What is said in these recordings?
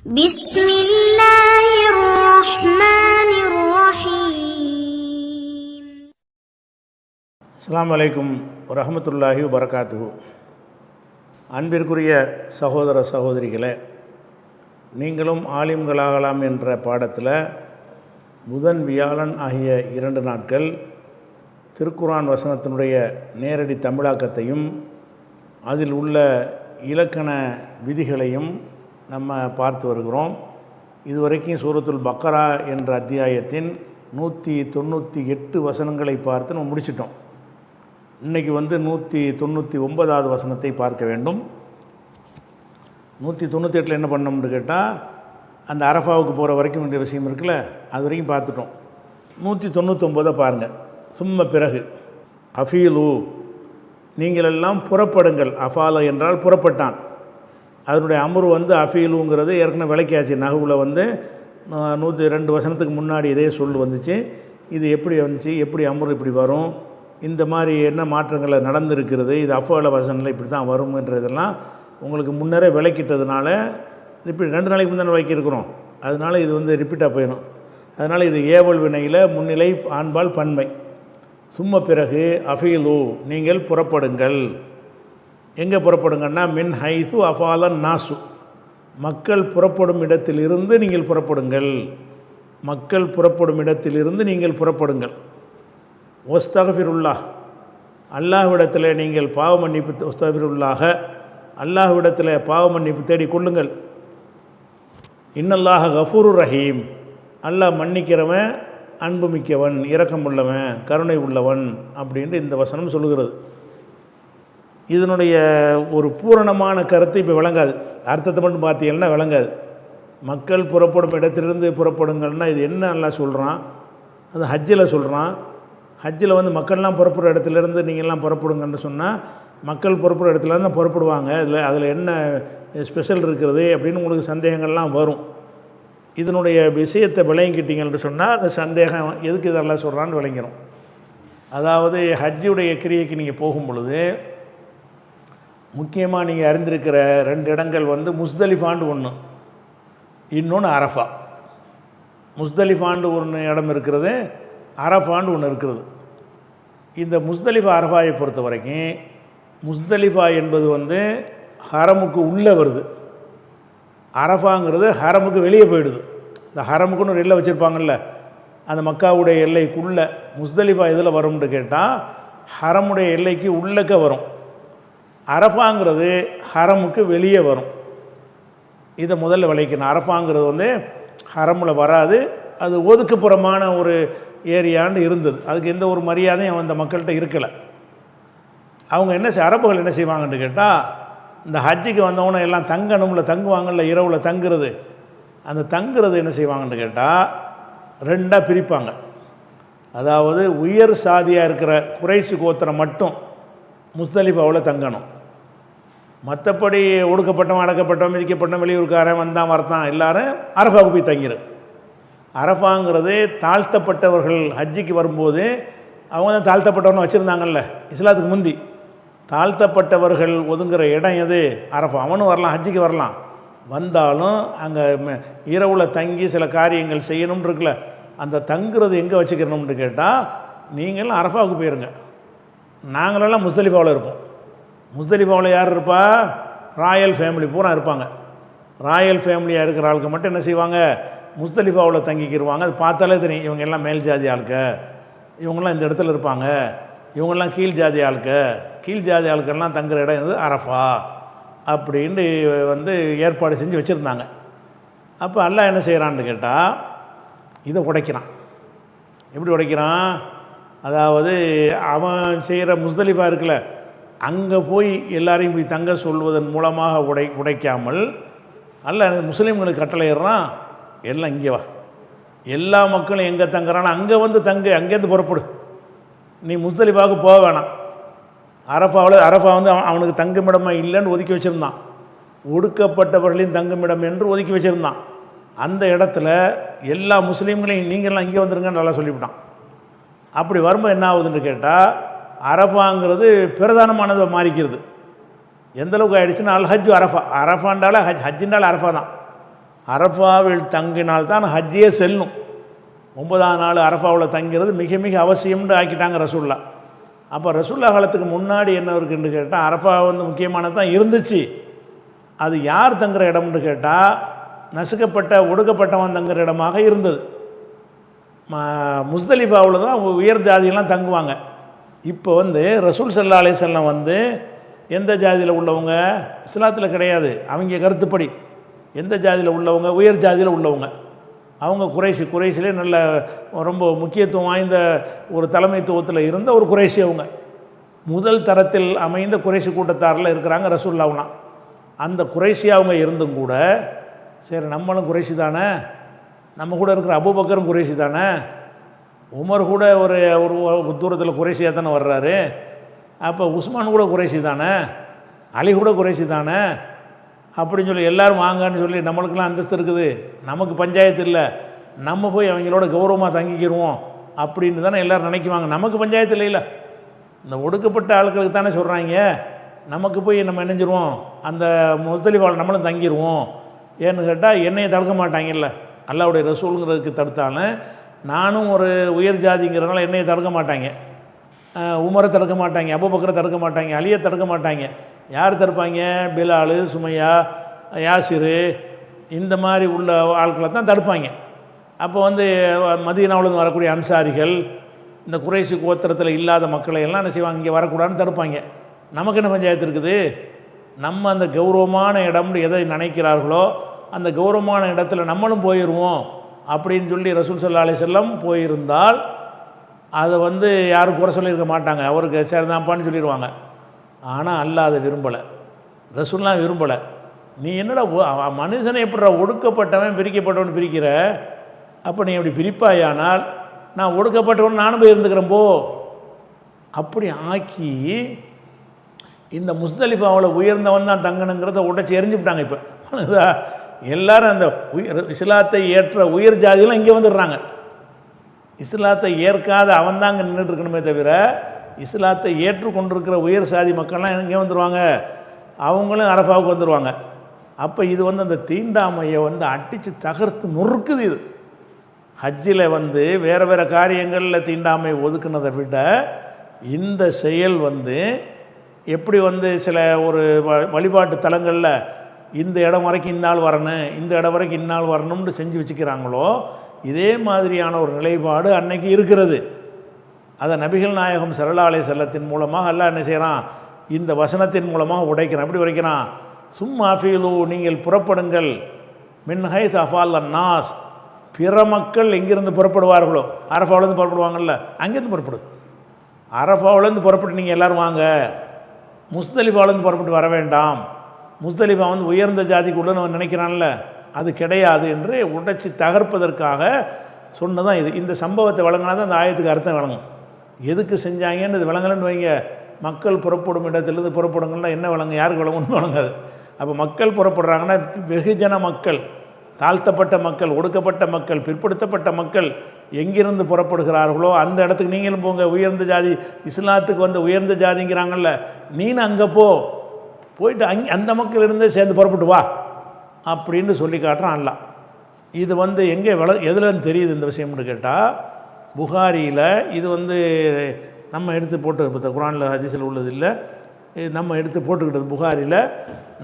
بسم الله الرحمن الرحيم. அஸ்ஸலாமு அலைக்கும் வரஹ்மத்துல்லாஹி வபரகாத்துஹு. அன்பிற்குரிய சகோதர சகோதரிகளே, நீங்களும் ஆலிம்களாகலாம் என்ற பாடத்தில் புதன் வியாழன் ஆகிய 2 நாட்கள் திருக்குர்ஆன் வசனத்தினுடைய நேரடி தமிழாக்கத்தையும் அதில் உள்ள இலக்கண விதிகளையும் நம்ம பார்த்து வருகிறோம். இதுவரைக்கும் சூரத்துல் பக்கரா என்ற அத்தியாயத்தின் 198 வசனங்களை பார்த்து நம்ம முடிச்சிட்டோம். இன்றைக்கி 199வது வசனத்தை பார்க்க வேண்டும். 198 என்ன பண்ணோம்னு கேட்டால், அந்த அரஃபாவுக்கு போகிற வரைக்கும் வேண்டிய விஷயம் இருக்குல்ல, அது வரைக்கும் பார்த்துட்டோம். 199 பாருங்கள். சும்ம பிறகு அஃபீலு, நீங்கள் எல்லாம் புறப்படுங்கள். அஃபால என்றால் புறப்பட்டான். அதனுடைய அமரு அஃபீலுங்கிறது ஏற்கனவே விளக்கியாச்சு. நகுவில் 102 வசனத்துக்கு முன்னாடி இதே சொல் வந்துச்சு. இது எப்படி வந்துச்சு, எப்படி அமரு இப்படி வரும், இந்த மாதிரி என்ன மாற்றங்களை நடந்திருக்கிறது, இது அஃபால வசனில் இப்படி தான் வரும்ன்றதெல்லாம் உங்களுக்கு முன்னரே விளக்கிட்டதுனால இப்படி 2 நாளைக்கு முன்னாடி விளக்கியிருக்கிறோம். அதனால் இது ரிப்பீட்டாக போயிடும். அதனால் இது ஏவல் வினையில் முன்னிலை ஆண்பால் பன்மை. சும்ம பிறகு அஃபீலு, நீங்கள் புறப்படுங்கள். எங்கே புறப்படுங்கன்னா, மின் ஹைசு அஃபாலன் நாசு, மக்கள் புறப்படும் இடத்திலிருந்து நீங்கள் புறப்படுங்கள். மக்கள் புறப்படும் இடத்திலிருந்து நீங்கள் புறப்படுங்கள். ஒஸ்தகஃபிருல்லாஹ், அல்லாஹ்விடத்தில் நீங்கள் பாவ மன்னிப்பு, ஒஸ்தகஃபிருல்லாஹ, அல்லாஹ்விடத்தில் பாவ மன்னிப்பு தேடிக் கொள்ளுங்கள். இன்னல்லாஹ கஃபூருர் ரஹீம், அல்லாஹ் மன்னிக்கிறவன், அன்பு மிக்கவன், இரக்கம் உள்ளவன், கருணை உள்ளவன் அப்படின்ட்டு இந்த வசனம் சொல்லுகிறது. இதனுடைய ஒரு பூரணமான கருத்து இப்போ விளங்காது. அர்த்தத்தை மட்டும் பார்த்தீங்கன்னா விளங்காது. மக்கள் புறப்படும் இடத்திலிருந்து புறப்படுங்கள்னா இது என்ன எல்லாம் சொல்கிறான், அது ஹஜ்ஜில் சொல்கிறான். ஹஜ்ஜில் மக்கள்லாம் புறப்படுற இடத்துலேருந்து நீங்கள்லாம் புறப்படுங்கன்னு சொன்னால், மக்கள் புறப்படுற இடத்துலேருந்து தான் புறப்படுவாங்க. அதில் என்ன ஸ்பெஷல் இருக்கிறது அப்படின்னு உங்களுக்கு சந்தேகங்கள்லாம் வரும். இதனுடைய விஷயத்தை விளங்கிக்கிட்டீங்கன்னு சொன்னால் அந்த சந்தேகம் எதுக்கு இதெல்லாம் சொல்கிறான்னு விளங்கிடும். அதாவது ஹஜ்ஜுடைய கிரியைக்கு நீங்கள் போகும் பொழுது முக்கியமாக நீங்கள் அறிந்திருக்கிற 2 இடங்கள் முஸ்தலிஃபாண்டு ஒன்று, இன்னொன்று அரஃபா. முஸ்தலிஃபாண்டு ஒன்று இடம் இருக்கிறது, அரஃபாண்டு ஒன்று இருக்கிறது. இந்த முஸ்தலிஃபா அரஃபாயை பொறுத்த வரைக்கும், முஸ்தலிஃபா என்பது ஹரமுக்கு உள்ளே வருது, அரஃபாங்கிறது ஹரமுக்கு வெளியே போயிடுது. இந்த ஹரமுக்குன்னு ஒரு எல்லை வச்சுருப்பாங்கள்ல, அந்த மக்காவுடைய எல்லைக்குள்ளே முஸ்தலிஃபா இதில் வரும்னு கேட்டால் ஹரமுடைய எல்லைக்கு உள்ளக்க வரும். அரஃபாங்கிறது ஹரமுக்கு வெளியே வரும். இதை முதல்ல விளைக்கணும். அரஃபாங்கிறது ஹரமில் வராது, அது ஒதுக்குப்புறமான ஒரு ஏரியான்னு இருந்தது. அதுக்கு எந்த ஒரு மரியாதையும் அந்த மக்கள்கிட்ட இருக்கலை. அவங்க அரபுகள் என்ன செய்வாங்கன்னு கேட்டால், இந்த ஹஜ்ஜுக்கு வந்தவொன்னே எல்லாம் தங்கணும்ல, தங்குவாங்கள்ல, இரவில் தங்குறது. அந்த தங்குறது என்ன செய்வாங்கன்னு கேட்டால் 2ஆக பிரிப்பாங்க. அதாவது உயர் சாதியாக இருக்கிற குறைஷி கோத்திரம் மட்டும் முஸ்தலிஃபாவில் தங்கணும். மற்றபடி ஒடுக்கப்பட்டவன், அடக்கப்பட்டவன், மிதிக்கப்பட்டவன், வெளியூருக்காரன், வந்தான் வரத்தான் எல்லாரும் அரஃபாவுக்கு போய் தங்கிரு. அரஃபாங்கிறது தாழ்த்தப்பட்டவர்கள் ஹஜ்ஜிக்கு வரும்போது அவங்க தான் தாழ்த்தப்பட்டவன்னு வச்சுருந்தாங்கல்ல இஸ்லாத்துக்கு முந்தி. தாழ்த்தப்பட்டவர்கள் ஒதுங்குற இடம் எது? அரஃபா. அவனும் வரலாம், ஹஜ்ஜிக்கு வரலாம். வந்தாலும் அங்கே இரவில் தங்கி சில காரியங்கள் செய்யணும்னு இருக்குல்ல, அந்த தங்குறது எங்கே வச்சுக்கணும்னு கேட்டால், நீங்களும் அரஃபாவுக்கு போயிருங்க. நாங்களெல்லாம் முஸ்தலிஃபாவில் இருப்போம். முஸ்தலிஃபாவில் யார் இருப்பா? ராயல் ஃபேமிலி பூரா இருப்பாங்க. ராயல் ஃபேமிலியாக இருக்கிற ஆளுக்கு மட்டும் என்ன செய்வாங்க, முஸ்தலிஃபாவில் தங்கிக்கிடுவாங்க. அது பார்த்தாலே தெரியும், இவங்க எல்லாம் மேல் ஜாதி ஆளுக்க, இவங்கெல்லாம் இந்த இடத்துல இருப்பாங்க, இவங்கெல்லாம் கீழ் ஜாதி ஆளுக்க. கீழ் ஜாதி ஆளுக்கெல்லாம் தங்குற இடம் இது அரஃபா அப்படின்ட்டு ஏற்பாடு செஞ்சு வச்சுருந்தாங்க. அப்போ அல்லாஹ் என்ன செய்கிறான்னு கேட்டால், இதை உடைக்கிறான். எப்படி உடைக்கிறான்? அதாவது அவன் செய்கிற முஸ்தலிஃபா இருக்குல்ல, அங்கே போய் எல்லாரையும் போய் தங்க சொல்வதன் மூலமாக உடைக்காமல் அல்லாஹ் முஸ்லீம்களுக்கு கட்டளையிடுறான், எல்லாம் இங்கே வா, எல்லா மக்களும் எங்கே தங்குறானோ அங்கே தங்கு, அங்கேருந்து புறப்படு, நீ முஸ்தலிஃபாவுக்கு போக வேணாம். அரஃபா அவனுக்கு தங்குமிடமாக இல்லைன்னு ஒதுக்கி வச்சுருந்தான். ஒடுக்கப்பட்டவர்களின் தங்குமிடம் என்று ஒதுக்கி வச்சுருந்தான். அந்த இடத்துல எல்லா முஸ்லீம்களையும் நீங்கள்லாம் இங்கே வந்துருங்கன்னு நல்லா சொல்லிவிட்டான். அப்படி வரும்போது என்ன ஆகுதுன்னு கேட்டால், அரஃபாங்கிறது பிரதானமானதை மாறிக்கிறது. எந்தளவுக்கு ஆகிடுச்சுன்னா, அல் ஹஜ் அரஃபா, அரஃபாண்டால ஹஜ்ஜின்றால் அரஃபா தான். அரஃபாவில் தங்கினால்தான் ஹஜ்ஜே செல்லும். 9ஆம் நாள் அரஃபாவில் தங்கிறது மிக மிக அவசியம்னு ஆக்கிட்டாங்க ரசூல்லா. அப்போ ரசூல்லா காலத்துக்கு முன்னாடி என்ன இருக்குன்னு கேட்டால் அரஃபா வந்து முக்கியமானது தான் இருந்துச்சு. அது யார் தங்குற இடம்னு கேட்டால் நசுக்கப்பட்ட ஒடுக்கப்பட்டவன் தங்குற இடமாக இருந்தது. முஸ்தலிஃபாவில் தான் உயர் ஜாதியெல்லாம் தங்குவாங்க. இப்போ வந்து ரசூல் ஸல்லல்லாஹு அலைஹி வஸல்லம் வந்து எந்த ஜாதியில் உள்ளவங்க, இஸ்லாத்தில் கிடையாது அவங்க கருத்துப்படி, எந்த ஜாதியில் உள்ளவங்க, உயர் ஜாதியில் உள்ளவங்க, அவங்க குறைஷிலே நல்ல ரொம்ப முக்கியத்துவம் வாய்ந்த ஒரு தலைமைத்துவத்தில் இருந்த ஒரு குறைஷி. அவங்க முதல் தரத்தில் அமைந்த குறைஷி கூட்டத்தாரில் இருக்கிறாங்க ரசூலுல்லாஹ்லாம். அந்த குறைஷி அவங்க இருந்தும் கூட சரி நம்மளும் குறைஷி தானே, நம்ம கூட இருக்கிற அபூபக்கரும் குறைஷி தானே, உமர் கூட ஒரு ஒரு தூரத்தில் குறைஷியாக தானே வர்றாரு, அப்போ உஸ்மான் கூட குறைஷி தானே, அலி கூட குறைஷி தானே அப்படின்னு சொல்லி எல்லோரும் வாங்கன்னு சொல்லி நம்மளுக்கெல்லாம் அந்தஸ்து இருக்குது, நமக்கு பஞ்சாயத்து இல்லை, நம்ம போய் அவங்களோட கௌரவமாக தங்கிக்கிடுவோம் அப்படின்னு தானே எல்லோரும் நினைக்குவாங்க. நமக்கு பஞ்சாயத்து இல்லை, இந்த ஒடுக்கப்பட்ட ஆட்களுக்கு தானே சொல்கிறாங்க, நமக்கு போய் நம்ம இணைஞ்சிருவோம், அந்த முஸ்தலிஃபாவில் நம்மளும் தங்கிடுவோம். ஏன்னு கேட்டால் என்னையை தடுக்க மாட்டாங்கல்ல, அல்லாஹ்வுடைய ரசூலுங்கிறதுக்கு தடுத்தாலும் நானும் ஒரு உயர் ஜாதிங்கிறதுனால என்னையை தடுக்க மாட்டாங்க, உமரை தடுக்க மாட்டாங்க, அபூபக்கரை தடுக்க மாட்டாங்க, அலியை தடுக்க மாட்டாங்க. யார் தடுப்பாங்க? பிலால், சுமையா, யாசிரு இந்த மாதிரி உள்ள ஆட்களை தான் தடுப்பாங்க. அப்போ வந்து மதீனாவிலிருந்து வரக்கூடிய அன்சாரிகள், இந்த குறைஷி கோத்திரத்தில் இல்லாத மக்களை எல்லாம் என்ன செய்வாங்க, இங்கே வரக்கூடாதுன்னு தடுப்பாங்க. நமக்கு என்ன பஞ்சாயத்து இருக்குது? நம்ம அந்த கௌரவமான இடம்னு எதை நினைக்கிறார்களோ அந்த கௌரவமான இடத்துல நம்மளும் போயிடுவோம் அப்படின்னு சொல்லி ரசூல் ஸல்லல்லாஹு அலைஹி வஸல்லம் போயிருந்தால் அதை வந்து யாரும் குறை சொல்லியிருக்க மாட்டாங்க, அவருக்கு சரிதான்ப்பான்னு சொல்லிடுவாங்க. ஆனால் அல்லாஹ் அதை விரும்பலை, ரசூல்லாம் விரும்பலை. நீ என்னடா மனுஷனை எப்படா ஒடுக்கப்பட்டவன் பிரிக்கப்பட்டவன் பிரிக்கிற, அப்போ நீ அப்படி பிரிப்பாயானால் நான் ஒடுக்கப்பட்டவன் நானும் போய் இருந்துக்கிறேன் போ அப்படி ஆக்கி இந்த முஸ்தலிஃபாவில் உயர்ந்தவன் தான் தங்கணுங்கிறத உடச்சி எரிஞ்சுவிட்டாங்க. இப்போ எல்லாரும் அந்த இஸ்லாத்தை ஏற்ற உயர் ஜாதியெல்லாம் இங்கே வந்துடுறாங்க. இஸ்லாத்தை ஏற்காத அவன் தான் அங்கே நின்றுட்டு இருக்கணுமே தவிர இஸ்லாத்தை ஏற்றுக்கொண்டிருக்கிற உயர் சாதி மக்கள்லாம் எங்கே வந்துடுவாங்க, அவங்களும் அரஃபாவுக்கு வந்துடுவாங்க. அப்போ இது வந்து அந்த தீண்டாமையை வந்து அடித்து தகர்த்து நொறுக்குது. இது ஹஜ்ஜில் வந்து வேறு வேறு காரியங்களில் தீண்டாமை ஒதுக்குனதை விட இந்த செயல் வந்து எப்படி வந்து சில ஒரு வழிபாட்டு தலங்களில் இந்த இடம் வரைக்கும் இந்நாள் வரணும், இந்த இடம் வரைக்கும் இந்நாள் வரணும்னு செஞ்சு வச்சுக்கிறாங்களோ இதே மாதிரியான ஒரு நிலைப்பாடு அன்னைக்கு இருக்கிறது. அதை நபிகள் நாயகம் ஸல்லல்லாஹு அலைஹி வஸல்லத்தின் மூலமாக அல்லாஹ் என்ன செய்கிறான், இந்த வசனத்தின் மூலமாக உடைக்கிறான். எப்படி உடைக்கிறான்? சும்மா ஃபீலு, நீங்கள் புறப்படுங்கள், மின் ஹைஸ் அஃபால் அன்னாஸ், பிற மக்கள் எங்கிருந்து புறப்படுவார்களோ, அரஃபாவிலேருந்து புறப்படுவாங்கள்ல, அங்கேருந்து புறப்படு. அரஃபாவிலேருந்து புறப்பட்டு நீங்கள் எல்லோரும் வாங்க, முஸ்தலிஃபாவிலேருந்து புறப்பட்டு வர வேண்டாம். முஸ்தலிஃபா வந்து உயர்ந்த ஜாதிக்குள்ளே அவன் நினைக்கிறான்ல, அது கிடையாது என்று உடைச்சி தகர்ப்பதற்காக சொன்னதான் இது. இந்த சம்பவத்தை வழங்கினா தான் அந்த ஆயத்துக்கு அர்த்தம் வழங்கும். எதுக்கு செஞ்சாங்கன்னு இது விளங்கலன்னு வைங்க, மக்கள் புறப்படும் இடத்துலேருந்து புறப்படுங்கன்னா என்ன வழங்கும், யாருக்கு வழங்கணும்னு வழங்காது. அப்போ மக்கள் புறப்படுறாங்கன்னா வெகுஜன மக்கள், தாழ்த்தப்பட்ட மக்கள், ஒடுக்கப்பட்ட மக்கள், பிற்படுத்தப்பட்ட மக்கள் எங்கிருந்து புறப்படுகிறார்களோ அந்த இடத்துக்கு நீங்களும் போங்க. உயர்ந்த ஜாதி, இஸ்லாத்துக்கு வந்து உயர்ந்த ஜாதிங்கிறாங்கல்ல, நீனும் அங்கே போயிட்டு அந்த மக்கள் இருந்தே சேர்ந்து புறப்பட்டு வா அப்படின்னு சொல்லி காட்டுறான் அல்லாஹ். இது வந்து எங்கே எதுலன்னு தெரியுது இந்த விஷயம்னு கேட்டால், புகாரியில் இது வந்து நம்ம எடுத்து போட்டு இப்போ குரானில் ஹதீஸில் உள்ளது இல்லை, நம்ம எடுத்து போட்டுக்கிட்டது. புகாரியில்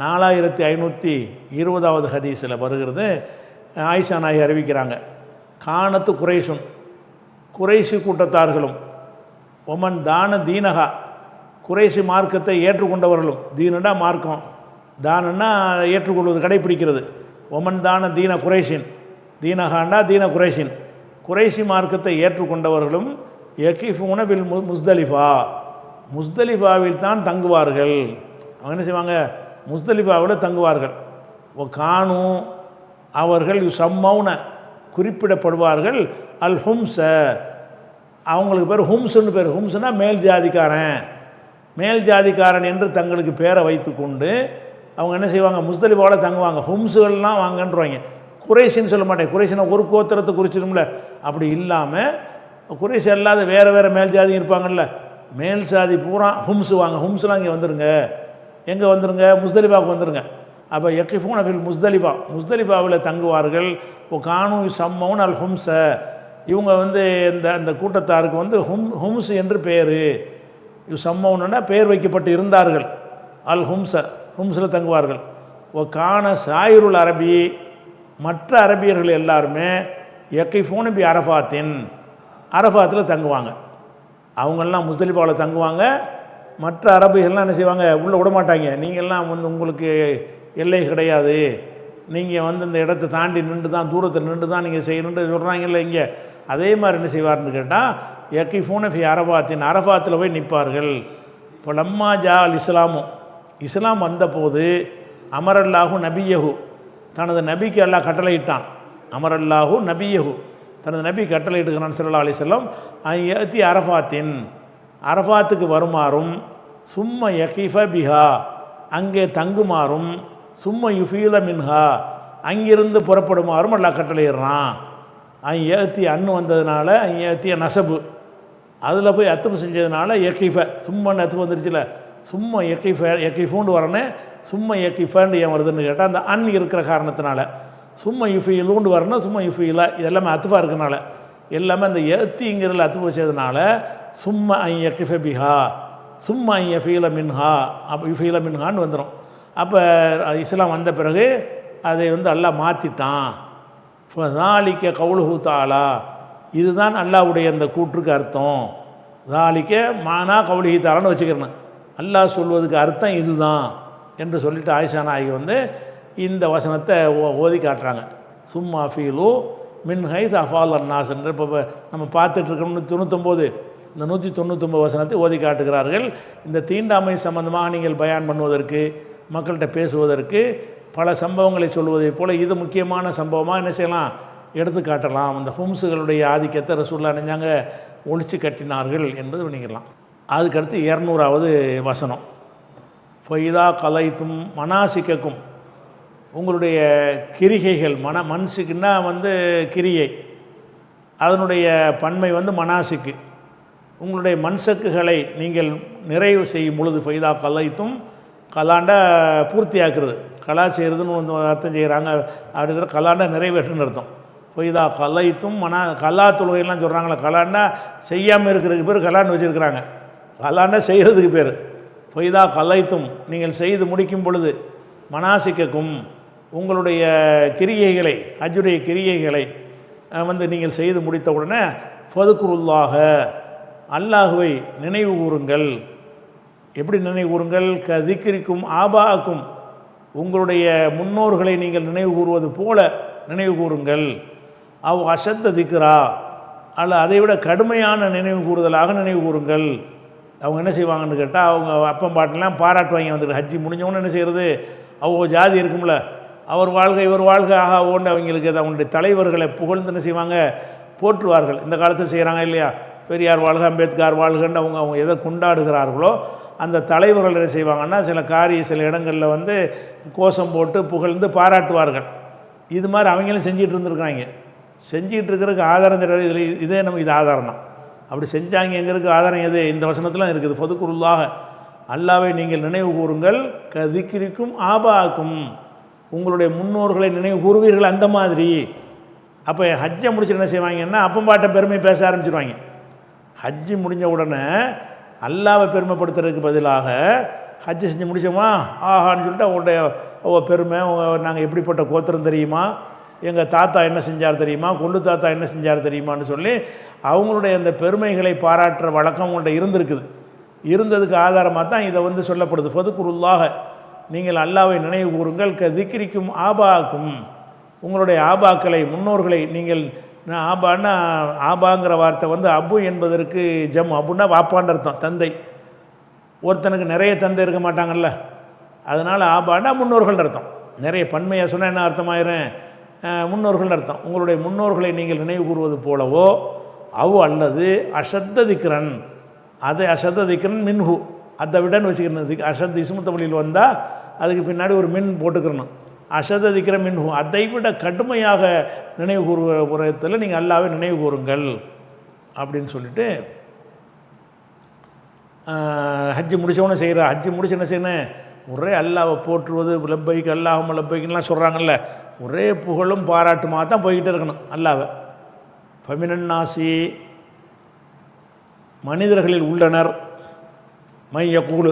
4520வது ஹதீஸில் வருகிறது. ஆயிஷா நாயகி அறிவிக்கிறாங்க, கானத்து குறைஷும், குறைஷி கூட்டத்தார்களும், ஒமன் தான தீனகா, குறைஷி மார்க்கத்தை ஏற்றுக்கொண்டவர்களும், தீனடா மார்க்கம், தானன்னா ஏற்றுக்கொள்வது கடைப்பிடிக்கிறது, ஒமன் தான தீன குறைஷின், தீனகாண்டா தீன குறைஷின், குறைஷி மார்க்கத்தை ஏற்றுக்கொண்டவர்களும் யகிஃபூன பில் முஸ்தலிஃபா, முஸ்தலிஃபாவில் தான் தங்குவார்கள். அவங்க என்ன செய்வாங்க, முஸ்தலிஃபாவில் தங்குவார்கள். ஓ கானு, அவர்கள் சம்மௌன குறிப்பிடப்படுவார்கள், அல் ஹும்ஸ, அவங்களுக்கு பேர் ஹும்ஸுன்னு பேர். ஹும்ஸுனா மேல் ஜாதிக்காரன், மேல் ஜாதிக்காரன் என்று தங்களுக்கு பேரை வைத்து கொண்டு அவங்க என்ன செய்வாங்க, முஸ்தலிஃபாவில் தங்குவாங்க. ஹும்ஸுகள்லாம் வாங்கன்றுவாங்க. குறைஷின்னு சொல்ல மாட்டேன், குறைஷினா ஒரு கோத்திரத்தை குறிச்சிடும்ல, அப்படி இல்லாமல் குறைஷி அல்லாத வேறு வேறு மேல் ஜாதி இருப்பாங்கள்ல, மேல் ஜாதி பூரா ஹும்ஸு வாங்க, ஹும்ஸ்லாம் இங்கே வந்துருங்க, எங்கே வந்துருங்க, முஸ்தலிஃபாவுக்கு வந்துருங்க. அப்போ யக்கிஃபூன ஃபில் முஸ்தலிஃபா, முஸ்தலிஃபாவில் தங்குவார்கள். இப்போ கானு சம்மவுன் அல் ஹும்ஸ, இவங்க வந்து அந்த கூட்டத்தாருக்கு வந்து ஹும்ஸ் என்று பேர். சம்மவுன்னா பேர் வைக்கப்பட்டு இருந்தார்கள். அல் ஹும்ஸ, ஹும்ஸில் தங்குவார்கள். ஓ கான சாயிருல் அரபி, மற்ற அரபியர்கள் எல்லாருமே யக்கிஃபூன பி அரஃபாத்தின், அரஃபாத்தில் தங்குவாங்க. அவங்கெல்லாம் முஸ்தலிஃபாவில் தங்குவாங்க. மற்ற அரபிகள்லாம் என்ன செய்வாங்க, உள்ளே விட மாட்டாங்க. நீங்கள்லாம் வந்து உங்களுக்கு எல்லை கிடையாது, நீங்கள் வந்து இந்த இடத்தை தாண்டி நின்று தான், தூரத்தில் நின்று தான் நீங்கள் செய்யணுன்ட்டு சொல்கிறாங்கல்ல இங்கே. அதே மாதிரி என்ன செய்வார்னு கேட்டால் யக்கிஃபூன ஃபி அரஃபாத்தின், அரஃபாத்தில் போய் நிற்பார்கள். இப்போ லம்மா ஜா அல் இஸ்லாமும், இஸ்லாம் வந்தபோது அமரல்லாஹு நபியஹு, தனது நபிக்கு அல்லாஹ் கட்டளையிட்டான். அமரல்லாஹு நபியஹு, தனது நபி கட்டளையிட்டுக்கிறான் ஸல்லல்லாஹு அலைஹி வஸல்லம். யஅதி அரஃபாத்தின், அரஃபாத்துக்கு வருமாறும், சும்ம யகிஃப பிஹா, அங்கே தங்குமாறும், சும்ம யுஃபீல மின்ஹா, அங்கிருந்து புறப்படுமாறும் அல்லாஹ் கட்டளையிடுறான். யஅத்தி அன்னு வந்ததுனால யஅத்திய நசபு, அதில் போய் அத்துப்பு செஞ்சதுனால யகிஃப, சும்மன்னு அத்துப்பு வந்துருச்சுல, சும்ம யகிஃப, யகிஃபூண்டு வரனே சும்ம யகிஃபன்னு ஏன் வருதுன்னு கேட்டால் அந்த அன் இருக்கிற காரணத்தினால. சும்ம யுஃபீலூண்டு வரணும், சும்ம யுஃபீலா, இதெல்லாமே அத்துஃபாக இருக்கிறனால, எல்லாமே அந்த யத்திங்கிறதுல அத்துப்பு வச்சதுனால சும்ம யகிஃப பிஹா, சும்ம யஃபீல மின்ஹா, அப்போ யுஃபீல மின்ஹான்னு வந்துடும். அப்போ இஸ்லாம் வந்த பிறகு அதை வந்து அல்லாஹ் மாற்றிட்டான். ஃபதாலிக்க கவுலுஹு தஆலா, இதுதான் அல்லாஹ்வுடைய அந்த கூற்றுக்கு அர்த்தம். தாலிக்க மானா கவுலிஹி தஆலான்னு வச்சுக்கிறேன். அல்லாஹ் சொல்வதுக்கு அர்த்தம் இதுதான் என்று சொல்லிட்டு ஆயிஷா நாயகி வந்து இந்த வசனத்தை ஓதி காட்டுறாங்க. சும்மா ஃபீலு மின் ஹைத் அஃபால் அன்னாஸ் என்று இப்போ நம்ம பார்த்துட்ருக்கோம். 199, இந்த 199 வசனத்தை ஓதி காட்டுகிறார்கள். இந்த தீண்டாமை சம்பந்தமாக நீங்கள் பயான் பண்ணுவதற்கு, மக்கள்கிட்ட பேசுவதற்கு, பல சம்பவங்களை சொல்வதைப் போல் இது முக்கியமான சம்பவமாக என்ன செய்யலாம், எடுத்து காட்டலாம். அந்த ஹும்ஸுகளுடைய ஆதிக்கத்தை ரசூலுல்லாஹ் நினைஞ்சாங்க ஒழிச்சு கட்டினார்கள் என்பது பண்ணிக்கலாம். அதுக்கடுத்து 200வது வசனம். ஃபைதா கலைத்தும் மனாசிக்கக்கும், உங்களுடைய கிரிகைகள், மன்சுக்குன்னா வந்து கிரியை, அதனுடைய பன்மை வந்து மனாசிக்கு. உங்களுடைய மன்சக்குகளை நீங்கள் நிறைவு செய்யும் பொழுது, ஃபைதா கலைத்தும், கலாண்டா பூர்த்தியாக்குறது, கலா செய்கிறதுன்னு வந்து அர்த்தம் செய்கிறாங்க. அப்படி கலாண்டா நிறைவேற்றுன்னு அர்த்தம். ஃபைதா கலைத்தும் கலா தொழுகைலாம் சொல்கிறாங்களே, கலாண்டா செய்யாமல் இருக்கிறதுக்கு பேர் கலான்னு வச்சுருக்கிறாங்க. கலாண்டா செய்கிறதுக்கு பேர். ஃபைதா கலைத்தும், நீங்கள் செய்து முடிக்கும் பொழுது, மனாசிக்கக்கும், உங்களுடைய கிரியைகளை, ஹஜ்ஜுடைய கிரியைகளை வந்து நீங்கள் செய்து முடித்த உடனே ஃபதுக்குருல்லாஹ, அல்லாஹுவை நினைவு கூறுங்கள். எப்படி நினைவு கூறுங்கள்? திக்ரிக்கும் ஆபாக்கும், உங்களுடைய முன்னோர்களை நீங்கள் நினைவு கூறுவது போல நினைவு கூறுங்கள். அவ் அஷத்த திக்ரா, அல்ல அதைவிட கடுமையான நினைவு கூறுதலாக நினைவு கூறுங்கள். அவங்க என்ன செய்வாங்கன்னு கேட்டால், அவங்க அப்பம் பாட்டெல்லாம் பாராட்டுவாங்க. வந்துட்டு ஹஜ்ஜி முடிஞ்சவொன்னு என்ன செய்கிறது, அவங்க ஜாதி இருக்கும்ல, அவர் வாழ்க இவர் வாழ்க ஆகா ஓண்டு அவங்களுக்கு அவங்களுடைய தலைவர்களை புகழ்ந்து என்ன செய்வாங்க, போற்றுவார்கள். இந்த காலத்தில் செய்கிறாங்க இல்லையா, பெரியார் வாழ்க, அம்பேத்கர் வாழ்கன்னு அவங்க எதை கொண்டாடுகிறார்களோ அந்த தலைவர்கள் என்ன செய்வாங்கன்னா, சில இடங்களில் வந்து கோஷம் போட்டு புகழ்ந்து பாராட்டுவார்கள். இது மாதிரி அவங்களும் செஞ்சிகிட்டு இருந்துருக்காங்க. செஞ்சிகிட்டு இருக்கிறதுக்கு ஆதாரம் தெரியாது. இதில் இதே நமக்கு இது ஆதாரம் தான். அப்படி செஞ்சாங்க. எங்களுக்கு ஆதாரம் எது? இந்த வசனத்தில் இருக்குது. ஃபதுக்குருல்லாஹ, அல்லாவை நீங்கள் நினைவு கூறுங்கள். திக்ரிக்கும் ஆபாக்கும், உங்களுடைய முன்னோர்களை நினைவு கூறுவீர்கள். அந்த மாதிரி அப்போ ஹஜ்ஜை முடிச்சுட்டு என்ன செய்வாங்கன்னா, அப்பம்பாட்ட பெருமை பேச ஆரம்பிச்சிடுவாங்க. ஹஜ்ஜி முடிஞ்ச உடனே அல்லாவை பெருமைப்படுத்துறதுக்கு பதிலாக ஹஜ்ஜி செஞ்சு முடித்தோமா ஆஹான்னு சொல்லிட்டு அவங்களுடைய பெருமை, நாங்கள் எப்படிப்பட்ட கோத்திரம் தெரியுமா, எங்கள் தாத்தா என்ன செஞ்சார் தெரியுமா, கொண்டு தாத்தா என்ன செஞ்சார் தெரியுமான்னு சொல்லி அவங்களுடைய அந்த பெருமைகளை பாராட்டுற வழக்கம் அவங்கள்ட்ட இருந்திருக்குது. இருந்ததுக்கு ஆதாரமாக தான் இதை வந்து சொல்லப்படுது. ஃபதுக்குருல்லாஹ, நீங்கள் அல்லாவை நினைவு கூறுங்கள். திக்ரிக்கும் ஆபாக்கும், உங்களுடைய ஆபாக்களை, முன்னோர்களை நீங்கள். ஆபான்னா, ஆபாங்கிற வார்த்தை வந்து அபு என்பதற்கு ஜம். அபுன்னா வாப்பான்னு அர்த்தம், தந்தை. ஒருத்தனுக்கு நிறைய தந்தை இருக்க மாட்டாங்கல்ல, அதனால் ஆபான்னா முன்னோர்கள் அர்த்தம். நிறைய பன்மையாக சொன்னால் என்ன அர்த்தமாயிரும், முன்னோர்கள் அர்த்தம். உங்களுடைய முன்னோர்களை நீங்கள் நினைவு கூறுவது போலவோ, அவு அல்லது அஷத்த திக்ரன், அதை அஷத்த திக்ரன் மின்ஹு, அதை விடன்னு வச்சுக்கணும். அஷத் இஸ்மு தமிழில் வந்தால் அதுக்கு பின்னாடி ஒரு மின் போட்டுக்கிறணும். அஷத திக்ர மின்ஹு, அதை விட கடுமையாக நினைவு கூறுவதில் நீங்கள் அல்லாவே நினைவு கூறுங்கள் அப்படின்னு சொல்லிட்டு ஹஜ்ஜு முடித்தவொன்னே செய்கிற. ஹஜ்ஜு முடிச்சு என்ன செய்யணும், ஒரே அல்லாவை போற்றுவது லப்பைக்கு அல்லாஹும் லப்பைக்குலாம் சொல்கிறாங்கல்ல, ஒரே புகழும் பாராட்டுமாக தான் போய்கிட்டே இருக்கணும் அல்லாவை. ஃபமினன்னாசி மனிதர்களில் உள்ளனர், மையக்கூழு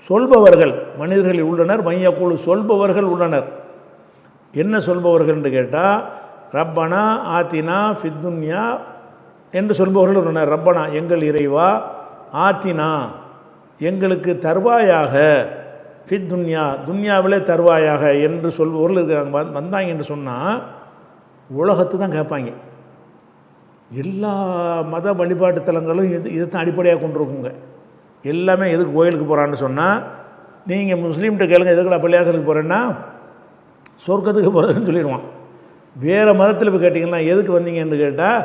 சொல்பவர்கள், மனிதர்களில் உள்ளனர், மையக்கூழு சொல்பவர்கள் உள்ளனர். என்ன சொல்பவர்கள் என்று கேட்டால், ரப்பனா ஆத்தினா ஃபித்துன்யா என்று சொல்பவர்கள் உள்ளனர். ரப்பனா எங்கள் இறைவா, ஆத்தினா எங்களுக்கு தருவாயாக, ஃபித்துன்யா துன்யாவிலே தருவாயாக என்று சொல்பவர்கள் இருக்கிறாங்க. வந்தாங்க என்று சொன்னால் உலகத்து தான் கேட்பாங்க. எல்லா மத வழிபாட்டு தலங்களும் இதைத்தான் அடிப்படையாக கொண்டிருக்குங்க. எல்லாமே எதுக்கு கோயிலுக்கு போகிறான்னு சொன்னால், நீங்கள் முஸ்லீம்கிட்ட கேளுங்க எதுக்குடா பள்ளியாசலுக்கு போகிறேன்னா சொர்க்கத்துக்கு போகிறதுன்னு சொல்லிடுவான். வேறு மதத்தில் போய் கேட்டிங்கன்னா எதுக்கு வந்தீங்கன்னு கேட்டால்,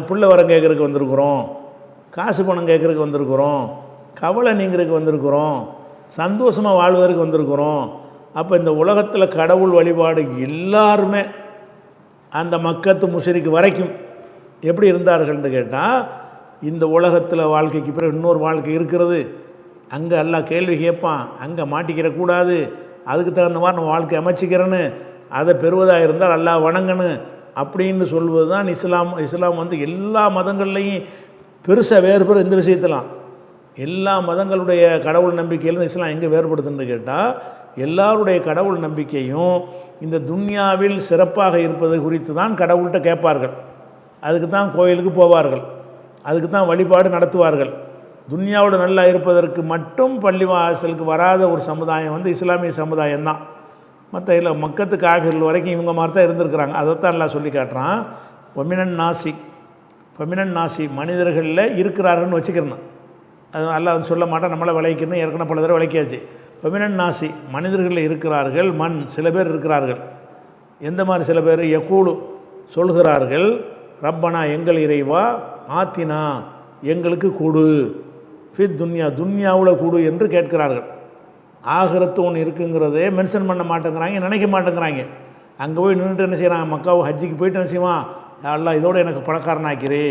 புள்ள வரம் கேட்குறதுக்கு வந்திருக்குறோம், காசு பணம் கேட்குறதுக்கு வந்திருக்குறோம், கவலை நீங்கிறதுக்கு வந்திருக்குறோம், சந்தோஷமாக வாழ்வதற்கு வந்திருக்குறோம். அப்போ இந்த உலகத்தில் கடவுள் வழிபாடு எல்லாருமே அந்த மக்கத்து முஷ்ரிக் வரைக்கும் எப்படி இருந்தார்கள்னு கேட்டால், இந்த உலகத்தில் வாழ்க்கைக்கு பிறகு இன்னொரு வாழ்க்கை இருக்கிறது, அங்கே எல்லாம் கேள்வி கேட்பான், அங்கே மாட்டிக்கிறக்கூடாது, அதுக்கு தகுந்த மாதிரி நம்ம வாழ்க்கை அமைச்சிக்கிறேன்னு, அதை பெறுவதாக இருந்தால் அல்லாஹ் வணங்கணும் அப்படின்னு சொல்வது தான் இஸ்லாம். இஸ்லாம் வந்து எல்லா மதங்கள்லேயும் பெருசாக வேறுபடும். இந்த விஷயத்தெல்லாம் எல்லா மதங்களுடைய கடவுள் நம்பிக்கையிலும் இஸ்லாம் எங்கே வேறுபடுதுன்னு கேட்டால், எல்லாருடைய கடவுள் நம்பிக்கையும் இந்த துன்யாவில் சிறப்பாக இருப்பது குறித்து தான் கடவுள்கிட்ட கேட்பார்கள். அதுக்கு தான் கோயிலுக்கு போவார்கள், அதுக்கு தான் வழிபாடு நடத்துவார்கள். துன்யாவோட நல்லா இருப்பதற்கு மட்டும் பள்ளிவாசலுக்கு வராத ஒரு சமுதாயம் வந்து இஸ்லாமிய சமுதாயம் தான். மற்ற இல்லை மக்கத்து காஃபிர்கள் வரைக்கும் இவங்க மாதிரி தான் இருந்திருக்கிறாங்க. அதைத்தான் எல்லாம் சொல்லி காட்டுறான். ஃபமினன் நாசி மனிதர்களில் இருக்கிறார்கள்னு வச்சுக்கிறணும். அது எல்லாம் சொல்ல மாட்டேன், நம்மளை விளைக்கணும், ஏற்கனவே பல தடவை விளைக்காச்சு. ஃபமினன் நாசி மனிதர்களில் இருக்கிறார்கள், சில பேர் இருக்கிறார்கள். எந்த மாதிரி சில பேர்? யகூலு சொல்கிறார்கள், ரப்பனா எங்கள் இறைவா, ஆத்தினா எங்களுக்கு கொடு, ஃபித் துன்யாவில் கொடு என்று கேட்கிறார்கள். ஆகிரத்து ஒன்று இருக்குங்கிறதே மென்ஷன் பண்ண மாட்டேங்கிறாங்க, நினைக்க மாட்டேங்கிறாங்க. அங்கே போய் நின்றுட்டு என்ன செய்கிறாங்க, மக்காவை ஹஜ்ஜிக்கு போயிட்டு என்ன செய்வான், அல்லா இதோடு எனக்கு பணக்காரனாக்கிறே,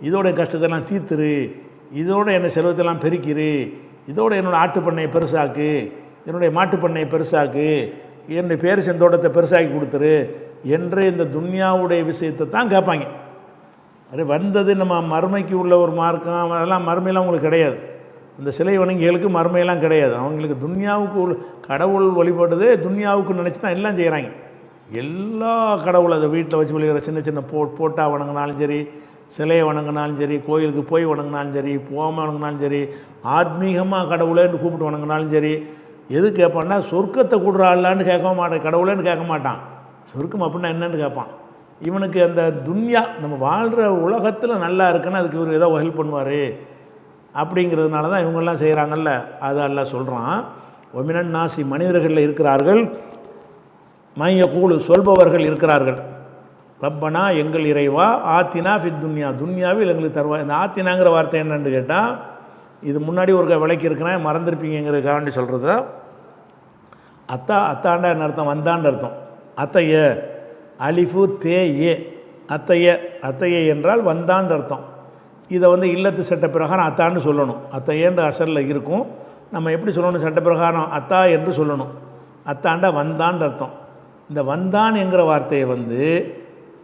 இதோட கஷ்டத்தெல்லாம் தீர்த்துரு, இதோட என்னை செல்வத்தெல்லாம் பெருக்கிரு, இதோட என்னோடய ஆட்டு பண்ணையை பெருசாக்கு, என்னுடைய மாட்டு பண்ணையை பெருசாக்கு, என்னுடைய பேரிச்சம் தோட்டத்தை பெருசாக்கி கொடுத்துரு என்று இந்த துன்யாவுடைய விஷயத்தை தான் கேட்பாங்க. அது வந்தது நம்ம மறுமைக்கு உள்ள ஒரு மார்க்கம், அதெல்லாம் மறுமையெல்லாம் உங்களுக்கு கிடையாது. இந்த சிலை வணங்கிகளுக்கு மறுமையெல்லாம் கிடையாது. அவங்களுக்கு துன்யாவுக்கு உள்ள கடவுள் வழிபடுதே துன்யாவுக்கு நினச்சி தான் எல்லாம் செய்கிறாங்க. எல்லா கடவுள் அதை வீட்டில் வச்சு விளையாடுற சின்ன சின்ன போட்டா வணங்கினாலும் சரி, சிலையை வணங்கினாலும் சரி, கோயிலுக்கு போய் வணங்கினாலும் சரி, போகாமல் வணங்கினாலும் சரி, ஆத்மீகமாக கடவுளேன்னு கூப்பிட்டு வணங்கினாலும் சரி, எது கேட்பான்னா சொர்க்கத்தை கூடுறாள்லான்னு கேட்க மாட்டான், கடவுளேன்னு கேட்க மாட்டான். சொர்க்கம் அப்படின்னா என்னென்னு கேட்பான். இவனுக்கு அந்த துன்யா நம்ம வாழ்கிற உலகத்தில் நல்லா இருக்குன்னா அதுக்கு இவர் ஏதோ ஹெல்ப் பண்ணுவார் அப்படிங்கிறதுனால தான் இவங்கெல்லாம் செய்கிறாங்கல்ல. அது எல்லாம் சொல்கிறான். ஒமினன் நாசி மனிதர்களில் இருக்கிறார்கள், மையக்கூழு சொல்பவர்கள் இருக்கிறார்கள், ரப்பனா எங்கள் இறைவா, ஆத்தினா ஃபித் துன்யாவில் எங்களுக்கு தருவா. இந்த ஆத்தினாங்கிற வார்த்தை என்னன்னு கேட்டால், இது முன்னாடி ஒரு விலைக்கு இருக்கிறேன், மறந்துருப்பீங்கிறதுக்காண்டி சொல்கிறது. அத்தாண்டா என்ன அர்த்தம்? வந்தாண்டு அர்த்தம். அத்தைய அலிஃபு தே ஏ, அத்தைய என்றால் வந்தாண்டு அர்த்தம். இதை வந்து இல்லத்து சட்ட பிரகாரம் அத்தான்னு சொல்லணும். அத்தையன்ற அசலில் இருக்கும். நம்ம எப்படி சொல்லணும்? சட்ட பிரகாரம் அத்தா என்று சொல்லணும். அத்தாண்டா வந்தான்னு அர்த்தம். இந்த வந்தான் என்கிற வார்த்தையை வந்து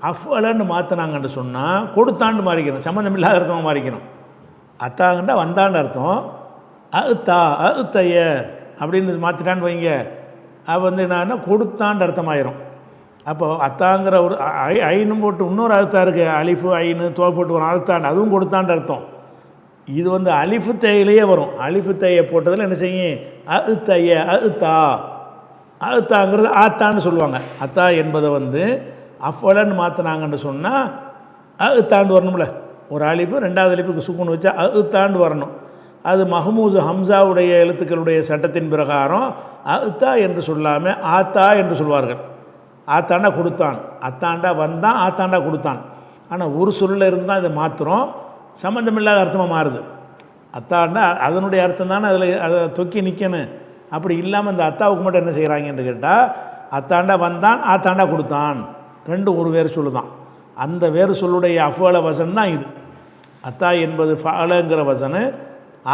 அஃபலன்னு மாற்றினாங்கன்னு சொன்னால் கொடுத்தாண்டு மாறிக்கணும், சம்மந்தம் இல்லாத அர்த்தமாக மாறிக்கணும். அத்தாங்கண்டா வந்தாண்டு அர்த்தம். அத்தைய அப்படின்னு மாற்றிட்டான்னு வைங்க, அது வந்து என்னன்னா கொடுத்தாண்டு அர்த்தமாயிரும். அப்போ அத்தாங்கிற ஒரு ஐன்னு போட்டு இன்னொரு அழுத்தா இருக்குது, அலிஃபு ஐன்னு போட்டு ஒரு அழுத்தாண்டு, அதுவும் கொடுத்தாண்டு அர்த்தம். இது வந்து அலிஃபு தேயிலேயே வரும். அலிஃபு தேயை போட்டதில் என்ன செய்யும்? அழுத்தாங்கிறது ஆத்தான்னு சொல்லுவாங்க. அத்தா என்பதை வந்து அஃபலன்னு மாற்றினாங்கன்னு சொன்னால் அழுத்தாண்டு வரணும்ல. ஒரு அலிஃபு ரெண்டாவது அலிஃபுக்கு சுக்குன்னு வச்சா அழுத்தாண்டு வரணும். அது மஹமூஸ் ஹம்சாவுடைய எழுத்துக்களுடைய சட்டத்தின் பிரகாரம் அத்தா என்று சொல்லாமல் ஆத்தா என்று சொல்வார்கள். ஆத்தாண்டா கொடுத்தான், அத்தாண்டா வந்தான், ஆத்தாண்டா கொடுத்தான். ஆனால் ஒரு சொல்லில் இருந்தால் இதை மாத்திரம் சம்மந்தமில்லாத அர்த்தமாக மாறுது. அத்தாண்டா அதனுடைய அர்த்தம் தானே அதில் அதை தொக்கி நிற்கணும். அப்படி இல்லாமல் இந்த அத்தாவுக்கு மட்டும் என்ன செய்கிறாங்கன்னு கேட்டால், அத்தாண்டா வந்தான், ஆத்தாண்டா கொடுத்தான், ரெண்டும் ஒரு வேறு சொல்லு தான். அந்த வேறு சொல்லுடைய அஃபால வசன் தான் இது. அத்தா என்பது ஃபாலங்கிற வசனு,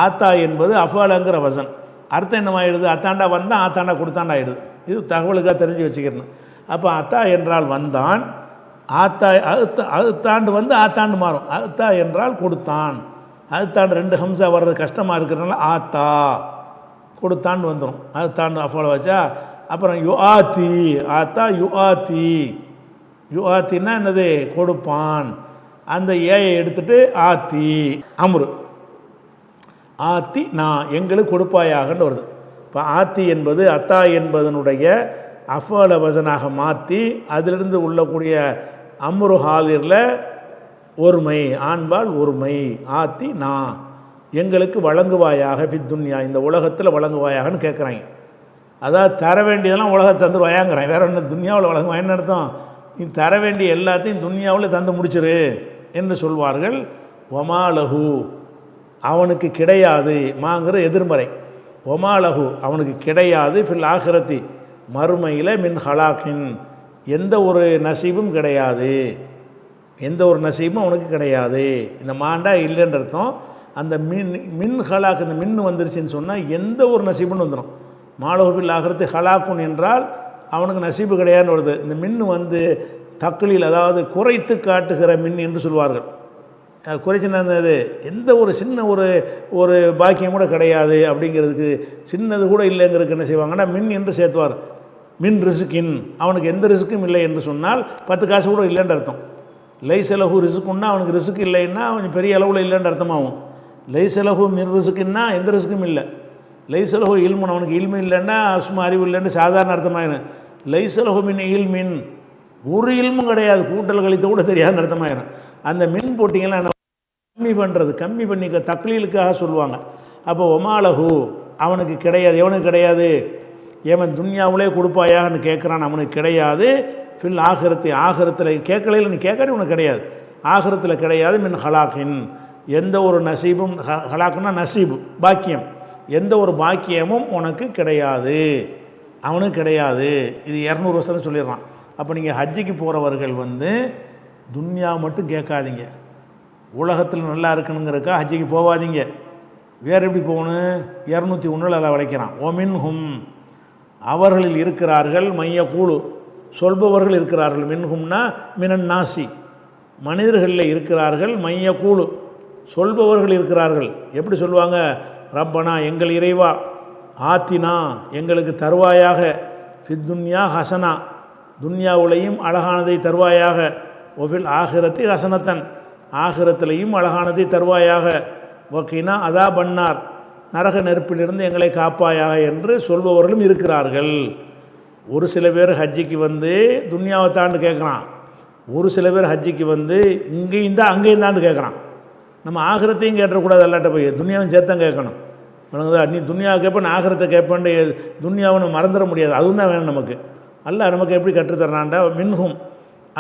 ஆத்தா என்பது அஃபாலங்கிற வசன். அர்த்தம் என்னமாயிடுது? அத்தாண்டா வந்தான், ஆத்தாண்டா கொடுத்தாண்டா ஆயிடுது. இது தகவலுக்காக தெரிஞ்சு வச்சுக்கிறேன். அப்போ அத்தா என்றால் வந்தான், ஆத்தா அத்தாண்டு வந்து ஆத்தாண்டு மாறும். அத்தா என்றால் கொடுத்தான். அதுத்தாண்டு 2 ஹம்சா வர்றது கஷ்டமாக இருக்கிறதுனால ஆத்தா கொடுத்தாண்டு வந்துடும். அதுத்தாண்டு அஃபால வச்சா. அப்புறம் யு ஆத்தி, ஆத்தா யு ஆத்தி. யு ஆத்தின்னா என்னது? கொடுப்பான். அந்த ஏயை எடுத்துட்டு ஆத்தி அம்ரு, ஆத்தி நான் எங்களுக்கு கொடுப்பாயாகன்னு வருது. இப்போ ஆத்தி என்பது அத்தா என்பதனுடைய அஃபால வசனாக மாற்றி அதிலிருந்து உள்ளக்கூடிய அம்ரு ஹாலிரில் ஒருமை, ஆண்பால் ஒருமை. ஆத்தி நான் எங்களுக்கு வழங்குவாயாக துன்யா, இந்த உலகத்தில் வழங்குவாயாகன்னு கேட்குறாங்க. அதாவது தர வேண்டியதெல்லாம் உலகத்தை தந்துருவாயாங்கிறான். வேற ஒன்று துன்யாவில் வழங்குவாயன்னு அர்த்தம். நீ தர வேண்டிய எல்லாத்தையும் துன்யாவில் தந்து முடிச்சிரு என்று சொல்வார்கள். ஒமாலஹு அவனுக்கு கிடையாது, மாங்கிற எதிர்மறை. ஒமாலஹு அவனுக்கு கிடையாது, ஃபில் ஆகிரத்தி மறுமையில், மின் ஹலாக்கின் எந்த ஒரு நசீபும் கிடையாது, எந்த ஒரு நசீபும் அவனுக்கு கிடையாது. இந்த மாண்டா இல்லைன்ற அர்த்தம். அந்த மின் ஹலாக், இந்த மின்னு வந்துருச்சுன்னு சொன்னால் எந்த ஒரு நசீபுன்னு வந்துடும். மாலஹுபில் ஆகிறது ஹலாக்குன் என்றால் அவனுக்கு நசீபு கிடையாதுன்னு வருது. இந்த மின்னு வந்து தக்களில், அதாவது குறைத்து காட்டுகிற மின் என்று சொல்வார்கள். குறைச்சினது எந்த ஒரு சின்ன ஒரு பாக்கியம் கூட கிடையாது அப்படிங்கிறதுக்கு, சின்னது கூட இல்லைங்கிறதுக்கு என்ன செய்வாங்கன்னா மின் என்று சேர்த்துவார். மின் ரிசுக்கின், அவனுக்கு எந்த ரிசுக்கும் இல்லை என்று சொன்னால் 10 காசு கூட இல்லைன்ற அர்த்தம். லைசலஹு ரிசுக்குன்னா அவனுக்கு ரிசுக்கு இல்லைன்னா கொஞ்சம் பெரிய அளவில் இல்லைன்ற அர்த்தமாகும். லைசலஹு மின் ரிசுக்குன்னா எந்த ரிசுக்கும் இல்லை. லைசலஹு இல்முன், அவனுக்கு இல்மு இல்லைன்னா சும்மா அறிவு இல்லைன்னு சாதாரண அர்த்தமாயிரும். லைசலஹு மின் இல்மின், ஒரு இல்மும் கிடையாது, கூட்டல் கழித்து கூட தெரியாதுன்னு அர்த்தமாயிரும். அந்த மின் போட்டிங்கன்னா கம்மி பண்ணுறது, கம்மி பண்ணிக்க தக்லீலுக்காக சொல்லுவாங்க. அப்போ ஒமாலஹு அவனுக்கு கிடையாது. எவனுக்கு கிடையாது? ஏவன் துன்யாவிலே கொடுப்பாயான்னு கேட்குறான், அவனுக்கு கிடையாது. ஃபில் ஆகிரத்தி, ஆகிரத்தில் கேட்கலையில் நீ கேட்காது உனக்கு கிடையாது. ஆகிரத்தில் கிடையாது. மின் ஹலாக்கின் எந்த ஒரு நசீபும், ஹலாக்குன்னா நசீபு பாக்கியம், எந்த ஒரு பாக்கியமும் உனக்கு கிடையாது, அவனுக்கு கிடையாது. இது 200 வருஷம் சொல்லிடுறான். அப்போ நீங்கள் ஹஜ்ஜிக்கு போகிறவர்கள் வந்து துன்யா மட்டும் கேட்காதீங்க. உலகத்தில் நல்லா இருக்கணுங்கிறக்கா ஹஜ்ஜிக்கு போகாதீங்க. வேறு எப்படி போகணும்? 201 அதில் வளைக்கிறான். ஒமின்ஹும் அவர்களில் இருக்கிறார்கள், மைய கூழு சொல்பவர்கள் இருக்கிறார்கள். மின்ஹும்னா மினன் நாசி மனிதர்களில் இருக்கிறார்கள், மைய கூழு சொல்பவர்கள் இருக்கிறார்கள். எப்படி சொல்லுவாங்க? ரப்பனா எங்கள் இறைவா, ஆத்தினா எங்களுக்கு தருவாயாக, ஃபித்துன்யா ஹசனா துன்யாவுலையும் அழகானதை தருவாயாக, ஒஃபில் ஆகிரத்தி ஹசனத்தன் ஆகிரத்திலையும் அழகானதை தருவாயாக, வக்கீனா அதா பண்ணார் நரக நெருப்பிலிருந்து எங்களை காப்பாயாக என்று சொல்பவர்களும் இருக்கிறார்கள். ஒரு சில பேர் ஹஜ்ஜிக்கு வந்து துன்யாவை தாண்டு கேட்குறான், ஒரு சில பேர் ஹஜ்ஜிக்கு வந்து இங்கேயும் தான் அங்கேயும் தாண்டு கேட்குறான். நம்ம ஆகிரத்தையும் கேட்டக்கூடாது, அல்லாட்ட போய் துன்யாவும் சேர்த்தான் கேட்கணும். நீ துன்யாவை கேட்பேன் ஆகிரத்தை கேட்பேன்னு துன்யாவை மறந்துட முடியாது. அதுவும் தான் வேணும் நமக்கு. அல்லாஹ் நமக்கு எப்படி கற்றுத்தரான்டா? மின்ஹும்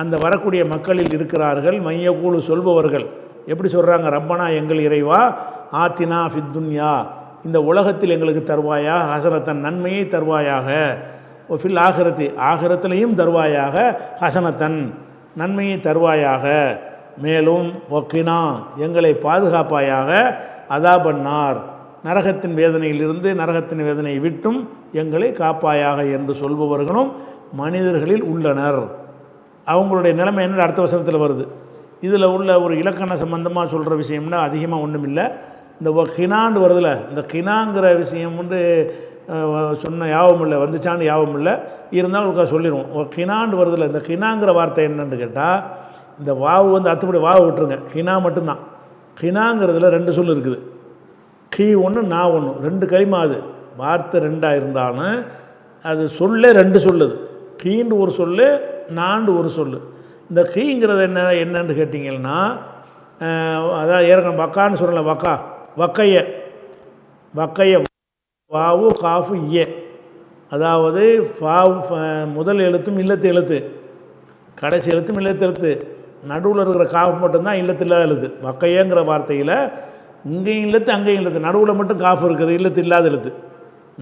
அந்த வரக்கூடிய மக்களில் இருக்கிறார்கள், மைய கூழு சொல்பவர்கள். எப்படி சொல்கிறாங்க? ரப்பனா எங்கள் இறைவா, ஆத்தினா ஃபித்துன்யா இந்த உலகத்தில் எங்களுக்கு தருவாயா, ஹசனத்தன் நன்மையை தருவாயாக, ஒஃபில் ஆகிரத்தி ஆகிரத்திலையும் தருவாயாக, ஹசனத்தன் நன்மையை தருவாயாக, மேலும் ஒக்கினா எங்களை பாதுகாப்பாயாக, அதா பண்ணார் நரகத்தின் வேதனையிலிருந்து நரகத்தின் வேதனையை விட்டும் எங்களை காப்பாயாக என்று சொல்பவர்களும் மனிதர்களில் உள்ளனர். அவங்களுடைய நிலைமை என்ன அடுத்த வசனத்தில் வருது. இதில் உள்ள ஒரு இலக்கண சம்பந்தமாக சொல்கிற விஷயம்னா அதிகமாக ஒன்றும் இல்லை. இந்த கினாண்டு வருதில்ல, இந்த கினாங்கிற விஷயம் வந்து சொன்ன யாபம் இல்லை, வந்துச்சான்னு யாபம் இல்லை, இருந்தாலும் சொல்லிடுவோம். கினாண்டு வருதில்ல, இந்த கினாங்கிற வார்த்தை என்னன்னு கேட்டால், இந்த வாவு வந்து அத்துப்படி வாவு விட்டுருங்க, கினா மட்டும்தான். கினாங்கிறதுல 2 சொல் இருக்குது. கீ ஒன்று நான் ஒன்று, 2 களிமா. அது வார்த்தை 2ஆக இருந்தாலும் அது சொல்லே 2 சொல்லுது. கீண்டு ஒரு சொல்லு, நாண்டு ஒரு சொல்லு. இந்த கீங்கிறது என்னன்னு கேட்டிங்கன்னா, அதான் ஏற்கனவே வக்கான்னு சொல்லலை, வக்கைய வாவு காஃபு ஏ, அதாவது முதல் எழுத்தும் இல்லத்து எழுத்து, கடைசி எழுத்தும் இல்லத்து எழுத்து, நடுவில் இருக்கிற காஃபு மட்டும்தான் இல்லத்து இல்லாத எழுத்து. வக்கையங்கிற வார்த்தையில் இங்கேயும் இல்லத்து அங்கேயும் இல்லத்து, நடுவில் மட்டும் காஃபு இருக்குது, இல்லத்து இல்லாத எழுத்து.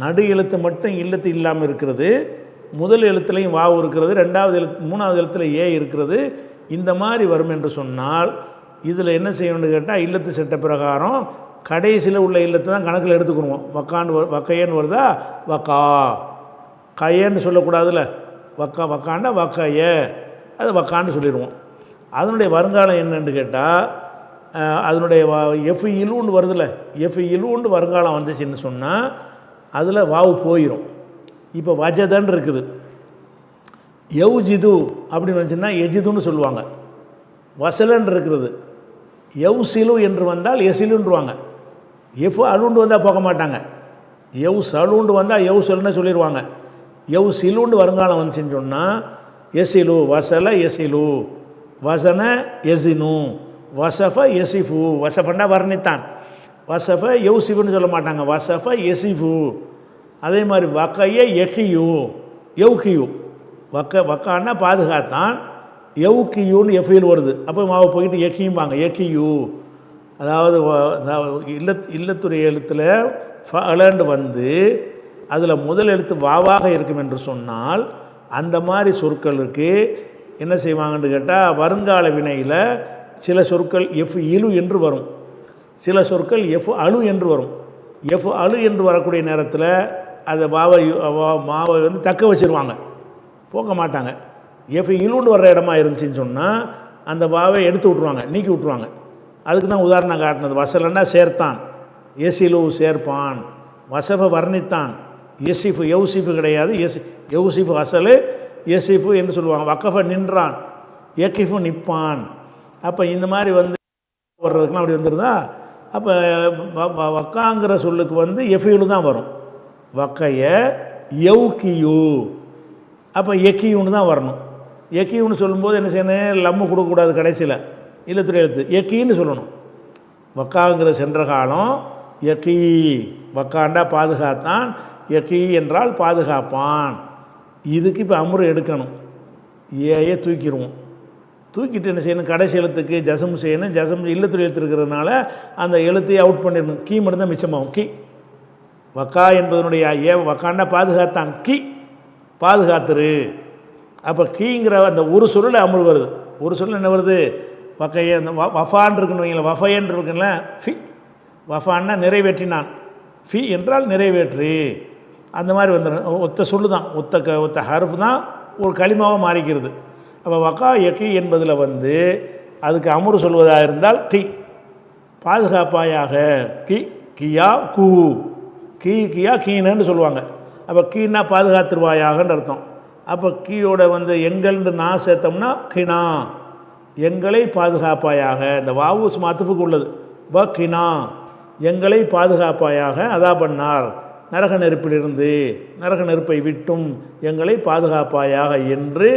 நடு எழுத்து மட்டும் இல்லத்து இல்லாமல் இருக்கிறது, முதல் எழுத்துலையும் வாவு இருக்கிறது, 2வது எழுத்து 3வது எழுத்தில் ஏ இருக்கிறது. இந்த மாதிரி வரும் என்று சொன்னால் இதில் என்ன செய்யணும்னு கேட்டால், இல்லத்து சட்ட பிரகாரம் கடைசியில் உள்ள இல்லத்தை தான் கணக்கில் எடுத்துக்கணுவோம். வக்கையன்னு வருதா, வக்கா கையன்னு சொல்லக்கூடாதுல்ல. வக்காண்டா வக்கைய, அது வக்கான்னு சொல்லிடுவோம். அதனுடைய வருங்காலம் என்னன்னு கேட்டால், அதனுடைய எஃப் இலுன்னு வருதுல்ல, எஃப் இலுன்னு வருங்காலம் வந்துச்சுன்னு சொன்னால் அதில் வாவு போயிடும். இப்போ வஜதன் இருக்குது, யௌஜிது அப்படின்னு வந்துச்சுன்னா எஜிதுன்னு சொல்லுவாங்க. வசலன் இருக்கிறது, யௌசிலு என்று வந்தால் எசிலுன்றுவாங்க. எஃப் அலுண்டு வந்தால் போக மாட்டாங்க. சலுண்டு வந்தால் யௌசலுன்னு சொல்லிடுவாங்க. யௌசிலுண்டு வருங்காலம் வந்துச்சுன்னு சொன்னால் எசிலு வசல எசிலு, வசன எசினு, வசஃப எசிஃபு. வசஃபண்டா வர்ணித்தான், வசஃப யௌசிஃபுன்னு சொல்ல மாட்டாங்க, வசஃப எசிஃபு. அதே மாதிரி வக்கைய எஹியு யௌகியு, வக்கான்னா பாதுகாத்தான், யௌகியூன்னு எஃபியில் வருது. அப்போ மாவை போயிட்டு எக்கியும்பாங்க, எக்கியூ. அதாவது இல்லத்துடைய எழுத்தில் ஃபலண்டு வந்து அதில் முதல் எழுத்து வாவாக இருக்கும் என்று சொன்னால் அந்த மாதிரி சொற்களுக்கு என்ன செய்வாங்கன்னு கேட்டால், வருங்கால வினையில் சில சொற்கள் எஃப் இலு என்று வரும், சில சொற்கள் எஃப் அழு என்று வரும். எஃப் அழு என்று வரக்கூடிய நேரத்தில் அதை மாவை வந்து தக்க வச்சுருவாங்க, போக மாட்டாங்க. எஃப் இலுண்டு வர்ற இடமா இருந்துச்சின்னு சொன்னால் அந்த வாவை எடுத்து விட்ருவாங்க, நீக்கி விட்ருவாங்க. அதுக்கு தான் உதாரணம் காட்டினது. வசலன்னா சேர்த்தான், எசிலு சேர்ப்பான், வசஃப வர்ணித்தான், எசிஃபு யௌசிஃபு கிடையாது, யௌசிஃபு அசலு எசிஃபு என்று சொல்லுவாங்க. வக்கஃப நின்றான், எக்கிஃபு நிற்பான். அப்போ இந்த மாதிரி வந்து வர்றதுக்குலாம் அப்படி வந்துருதா. அப்போ வக்காங்கிற சொல்லுக்கு வந்து எஃபிலு தான் வரும், வக்கைய யௌகியு. அப்போ எக்கியுன்னு தான் வரணும். எக்கியுன்னு சொல்லும்போது என்ன செய்யணும், லம்மு கொடுக்கக்கூடாது கடைசியில், இல்லத்துறை எழுத்து எக்கின்னு சொல்லணும். வக்காங்கிற சென்ற காலம் எக்கி, வக்காண்டா பாதுகாத்தான், எக்கி என்றால் பாதுகாப்பான். இதுக்கு இப்போ அமுறு எடுக்கணும், ஏயை தூக்கிடுவோம். தூக்கிட்டு என்ன செய்யணும், கடைசி எழுத்துக்கு ஜசம் செய்யணும். ஜசம் இல்லத்துறை எழுத்து இருக்கிறதுனால அந்த எழுத்தையை அவுட் பண்ணிடணும். கீ மட்டும்தான் மிச்சமாகும், கீ. வக்கா என்பதனுடைய வக்காண்டா பாதுகாத்தான், கீ பாதுகாத்துரு. அப்போ கீங்கிற அந்த ஒரு சொல்லில் அமுறு வருது. ஒரு சொல்ல என்ன வருது, வக்கைய. அந்த வஃபான் இருக்குன்னு வைங்கள, வஃபையன் இருக்குல்ல, ஃபி. வஃபான்னா நிறைவேற்றினான், ஃபி என்றால் நிறைவேற்று. அந்த மாதிரி வந்துடும். ஒத்த சொல்லு தான், ஒத்த ஹர்ஃப் தான் ஒரு களிமாவாக மாறிக்கிறது. அப்போ வக்கா எக்கி என்பதில் வந்து அதுக்கு அமுறு சொல்வதாக இருந்தால் கி, பாதுகாப்பாயாக, கி கியா கூ, கியா கீனன்னு சொல்லுவாங்க. அப்போ கீனா பாதுகாத்துருவாயாகன்னு அர்த்தம். அப்போ கீயோட வந்து எங்கள்னு நான் சேர்த்தோம்னா கினா, எங்களை பாதுகாப்பாயாக. இந்த வாவூஸ் மாத்துப்புக்கு உள்ளது. ப கினா, எங்களை பாதுகாப்பாயாக. அதா பண்ணார், நரக நெருப்பிலிருந்து, நரக நெருப்பை விட்டும் எங்களை பாதுகாப்பாயாக என்று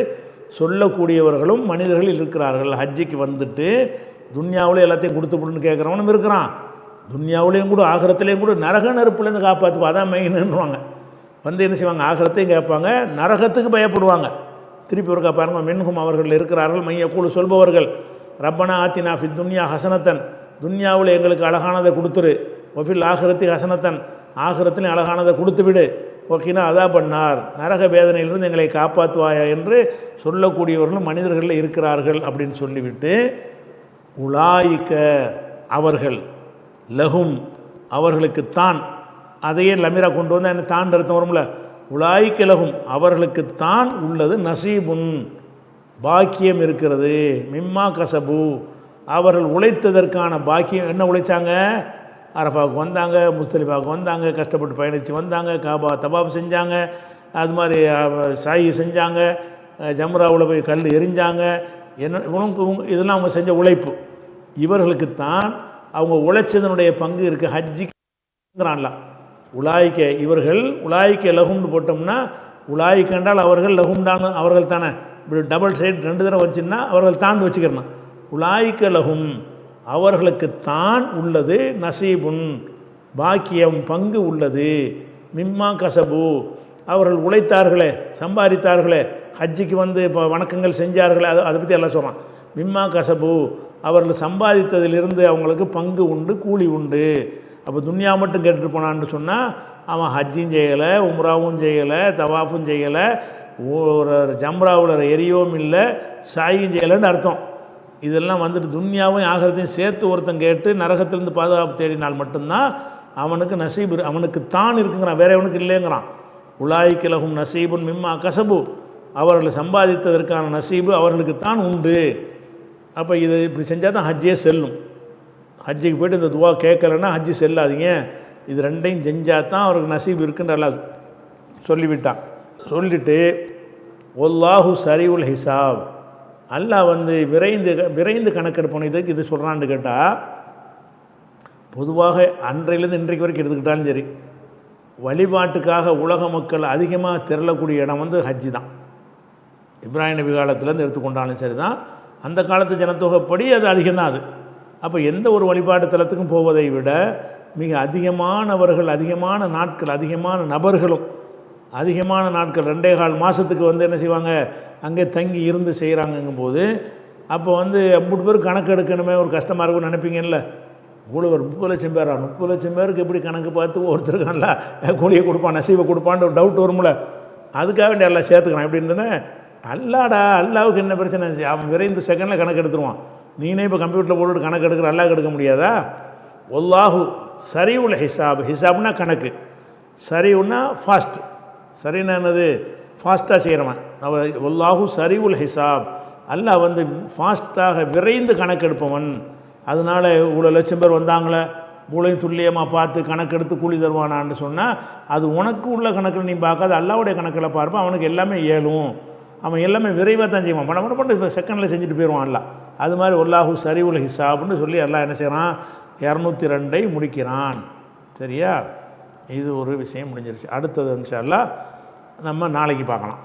சொல்லக்கூடியவர்களும் மனிதர்கள் இருக்கிறார்கள். ஹஜ்ஜிக்கு வந்துட்டு துன்யாவிலே எல்லாத்தையும் கொடுத்துப்புடுன்னு கேட்குறவனும் இருக்கிறான், துன்யாவிலையும் கூட ஆகிரத்துலேயும் கூட நரக நெருப்புலேருந்து காப்பாற்றுப்பா, அதான் மெயின்னுவாங்க. வந்து என்ன செய்வாங்க, ஆகிரத்தையும் கேட்பாங்க, நரகத்துக்கு பயப்படுவாங்க. திருப்பி ஒருக்கா பாருங்கள், மின்ஹும் அவர்கள் இருக்கிறார்கள், மையக்கூழு சொல்பவர்கள், ரப்பனா ஆத்தினா ஃபி துன்யா ஹசனத்தன், துன்யாவில் எங்களுக்கு அழகானதை கொடுத்துரு, ஒஃபில் ஆகிரத்தி ஹசனத்தன், ஆகிரத்திலையும் அழகானதை கொடுத்து விடு, ஓகேனா அதா பண்ணார், நரக வேதனையிலிருந்து எங்களை காப்பாற்றுவாயா என்று சொல்லக்கூடியவர்களும் மனிதர்கள் இருக்கிறார்கள் அப்படின்னு சொல்லிவிட்டு, உலாயிக்க அவர்கள், லஹும் அவர்களுக்குத்தான், அதையே லமீரா கொண்டு வந்தால் என்ன தான் அர்த்தம் வரும்ல, உலாயிக்க லஹும் அவர்களுக்குத்தான் உள்ளது, நசீபுன் பாக்கியம் இருக்கிறது, மிம்மா கசபு அவர்கள் உழைத்ததற்கான பாக்கியம். என்ன உழைச்சாங்க, அரஃபாவுக்கு வந்தாங்க, முஸ்தலிஃபாவுக்கு வந்தாங்க, கஷ்டப்பட்டு பயணித்து வந்தாங்க, காபா தபாப் செஞ்சாங்க, அது மாதிரி சாயி செஞ்சாங்க, ஜம்ராவில் போய் கல் எரிஞ்சாங்க, என்ன இதெல்லாம் அவங்க செஞ்ச உழைப்பு. இவர்களுக்குத்தான் அவங்க உழைச்சதனுடைய பங்கு இருக்குது. ஹஜ்ஜிக்கிறான்ல உலாய்க்க, இவர்கள் உலாய்க்க லகும்னு போட்டோம்னா, உலாய்க்க என்றால் அவர்கள், லகும்டான்னு அவர்கள் தானே, இப்படி டபுள் சைடு ரெண்டு தடவை வச்சுன்னா அவர்கள் தான் வச்சுக்கிறணும். உலாய்க்க லகும் அவர்களுக்குத்தான் உள்ளது, நசீபுன் பாக்கியம் பங்கு உள்ளது, மிம்மா கசபு அவர்கள் உழைத்தார்களே, சம்பாதித்தார்களே, ஹஜ்ஜிக்கு வந்து இப்போ வணக்கங்கள் செஞ்சார்களே, அதை பற்றி எல்லாம் சொல்கிறான். மிம்மா கசபு அவர்கள் சம்பாதித்ததிலிருந்து அவங்களுக்கு பங்கு உண்டு, கூலி உண்டு. அப்போ துன்யா மட்டும் கேட்டுட்டு போனான்னு சொன்னால் அவன் ஹஜ்ஜும் செய்யலை, உம்ராவும் செய்யலை, தவாஃபும் செய்யலை, ஒரு ஜம்ராவில் எரியவும் இல்லை, சாயும் செய்யலைன்னு அர்த்தம். இதெல்லாம் வந்துட்டு துன்யாவையும் ஆகரத்தையும் சேர்த்து ஒருத்தன் கேட்டு நரகத்திலேருந்து பாதுகாப்பு தேடினால் மட்டும்தான் அவனுக்கு நசீபு, அவனுக்கு தான் இருக்குங்கிறான், வேற எவனுக்கு இல்லைங்கிறான். உலாய்க்கிலகும் நசீபுன் மிம்மா கசபு, அவர்கள் சம்பாதித்ததற்கான நசீபு அவர்களுக்கு தான் உண்டு. அப்போ இது இப்படி செஞ்சால் தான் ஹஜ்ஜே செல்லும். ஹஜ்ஜுக்கு போய்ட்டு இந்த துவா கேட்கலன்னா ஹஜ்ஜு செல்லாதீங்க. இது ரெண்டையும் செஞ்சால் தான் அவருக்கு நசீபு இருக்குன்ற அல்லாஹ் சொல்லிவிட்டான். சொல்லிட்டு ஒல்லாஹு சரிவுல் ஹிசாப், அல்லாஹ் வந்து விரைந்து கணக்கெடுப்போம். இதுக்கு இது சொல்கிறான்னு கேட்டால், பொதுவாக அன்றையிலேருந்து இன்றைக்கு வரைக்கும் எடுத்துக்கிட்டாலும் சரி, வழிபாட்டுக்காக உலக மக்கள் அதிகமாக திரளக்கூடிய இடம் வந்து ஹஜ்ஜு தான். இப்ராஹிம் நபி காலத்துலேருந்து எடுத்துக்கொண்டாலும் சரி தான், அந்த காலத்து ஜனத்தொகைப்படி அது அதிகம்தான் அது. அப்போ எந்த ஒரு வழிபாட்டு தலத்துக்கும் போவதை விட மிக அதிகமானவர்கள், அதிகமான நாட்கள், அதிகமான நபர்களும் அதிகமான நாட்கள் 2.25 மாதத்துக்கு வந்து என்ன செய்வாங்க, அங்கே தங்கி இருந்து செய்கிறாங்கங்கும்போது, அப்போ வந்து 50 பேர் கணக்கு எடுக்கணுமே, ஒரு கஷ்டமாக இருக்கும்னு நினைப்பீங்கல்ல. இவ்வளோ ஒரு 30 லட்சம் பேரா, 30 லட்சம் பேருக்கு எப்படி கணக்கு பார்த்து ஒருத்தருக்கான்ல கூலியை கொடுப்பான், நசீவை கொடுப்பான்னு ஒரு டவுட் வரும்ல. அதுக்காக வேண்டிய எல்லாம் சேர்த்துக்கிறான். எப்படின்னு அல்லாடா, அல்லாவுக்கு என்ன பிரச்சனை, அவன் விரைந்து செகண்டில் கணக்கு எடுத்துருவான். நீனே இப்போ கம்ப்யூட்டரில் போட்டு கணக்கு எடுக்கிற, அல்லாஹ் எடுக்க முடியாதா? ஒல்லாஹு சரிவுல் ஹிசாப், ஹிசாப்னா கணக்கு, சரிவுன்னா ஃபாஸ்ட், சரின்னா என்னது, ஃபாஸ்ட்டாக செய்கிறவன் அவன். ஒல்லாஹு சரிவுல் ஹிசாப், அல்லாஹ் வந்து ஃபாஸ்ட்டாக விரைந்து கணக்கெடுப்பவன். அதனால் இவ்வளோ லட்சம் பேர் வந்தாங்களே, மூளையும் துல்லியமாக பார்த்து கணக்கெடுத்து கூலி தருவானான்னு சொன்னால், அது உனக்கு உள்ள கணக்கில் நீ பார்க்காது, அல்லாவுடைய கணக்கில் பார்ப்பான். அவனுக்கு எல்லாமே ஏழும், அவன் எல்லாமே விரைவாக தான் செய்வான். பணம் பண்ண செகண்டில் செஞ்சுட்டு போயிடுவான் அல்லா. அது மாதிரி ஒல்லாஹு சரிவுல் ஹிசாப்னு சொல்லி அல்லாஹ் என்ன செய்கிறான், 202 முடிக்கிறான். சரியா? இது ஒரு விஷயம் முடிஞ்சிருச்சு. அடுத்தது இன்ஷா அல்லாஹ் நம்ம நாளைக்கு பார்க்கலாம்.